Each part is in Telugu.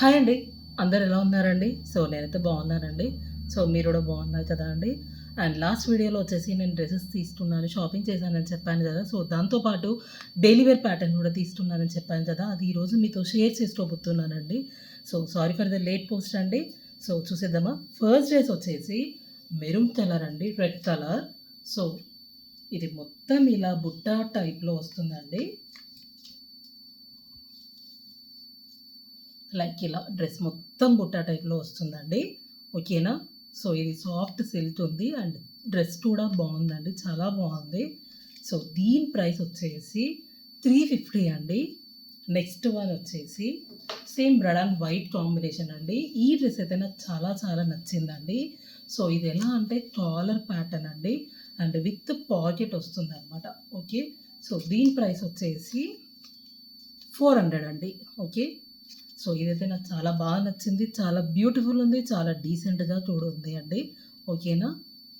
హాయ్ అండి. అందరూ ఎలా ఉన్నారండి? నేనైతే బాగున్నానండి. మీరు కూడా బాగున్నారు కదా అండి. అండ్ లాస్ట్ వీడియోలో వచ్చేసి నేను డ్రెసెస్ తీసుకున్నాను, షాపింగ్ చేశానని చెప్పాను కదా! దాంతో పాటు డైలీ వేర్ ప్యాటర్న్ కూడా తీస్తున్నానని చెప్పాను కదా! అది ఈరోజు మీతో షేర్ చేసుకోబోతున్నానండి. Sorry for the late post అండి. చూసేద్దామా? ఫస్ట్ డ్రెస్ వచ్చేసి మెరూన్ కలర్ అండి, రెడ్ కలర్. సో ఇది మొత్తం ఇలా బుట్ట టైప్‌లో వస్తుందండి. లైక్ ఇలా డ్రెస్ మొత్తం బుట్టా టైప్‌లో వస్తుందండి. ఓకేనా? ఇది సాఫ్ట్ సిల్క్ ఉంది అండ్ డ్రెస్ కూడా బాగుందండి. చాలా బాగుంది. దీని ప్రైస్ వచ్చేసి 350 అండి. నెక్స్ట్ వన్ వచ్చేసి same red and white combination అండి. ఈ డ్రెస్ అయితే నాకు చాలా చాలా నచ్చిందండి. ఇది ఎలా అంటే కాలర్ ప్యాటర్న్ అండి అండ్ విత్ పాకెట్ వస్తుందనమాట. ఓకే. దీని ప్రైస్ వచ్చేసి 400 అండి. ఓకే. ఇదైతే నాకు చాలా బాగా నచ్చింది. చాలా బ్యూటిఫుల్ ఉంది. చాలా డీసెంట్‌గా కూడా ఉంది అండి. ఓకేనా?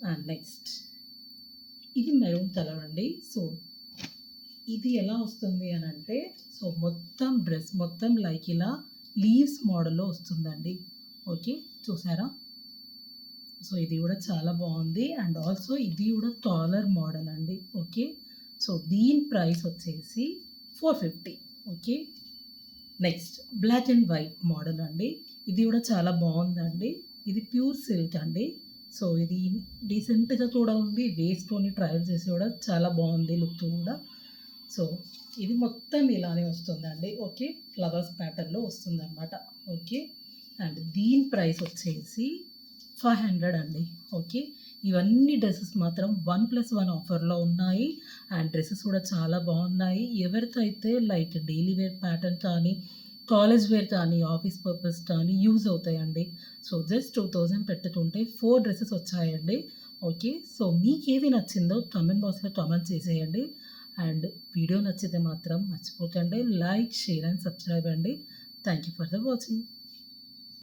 అండ్ నెక్స్ట్ ఇది మెరూన్ కలర్ అండి. ఇది ఎలా వస్తుంది అనంటే మొత్తం డ్రెస్ మొత్తం లైక్ ఇలా లీవ్స్ మోడల్‌లో వస్తుందండి. ఓకే. చూసారా? ఇది కూడా చాలా బాగుంది. అండ్ ఆల్సో ఇది కూడా కాలర్ మోడల్ అండి. ఓకే. దీని ప్రైస్ వచ్చేసి 450. Okay. Next black and white model అండి. ఇది కూడా చాలా బాగుందండి. ఇది ప్యూర్ సిల్క్ అండి. ఇది డీసెంట్‌గా కూడా ఉంది. వేసుకొని ట్రయల్ చేసి కూడా చాలా బాగుంది లుక్ కూడా. సో ఇది మొత్తం ఇలానే వస్తుందండి. ఓకే. ఫ్లవర్స్ ప్యాటర్న్‌లో వస్తుందన్నమాట. ఓకే. అండ్ దీని ప్రైస్ వచ్చేసి 500 అండి. ఓకే. ఇవన్నీ డ్రెసెస్ మాత్రం 1+1 ఆఫర్‌లో ఉన్నాయి. అండ్ డ్రెసెస్ కూడా చాలా బాగున్నాయి. ఎవరికైతే లైక్ డైలీ వేర్ ప్యాటర్న్ కానీ, కాలేజ్ వేర్ కానీ, ఆఫీస్ పర్పస్ కానీ యూజ్ అవుతాయండి. జస్ట్ 2000 పెట్టుకుంటే 4 డ్రెసెస్ వచ్చాయండి. ఓకే. మీకేది నచ్చిందో కామెంట్ బాక్స్‌లో కామెంట్ చేసేయండి. అండ్ వీడియో నచ్చితే మాత్రం మర్చిపోకండి లైక్, షేర్ అండ్ సబ్స్క్రైబ్ అండి. Thank you for the watching.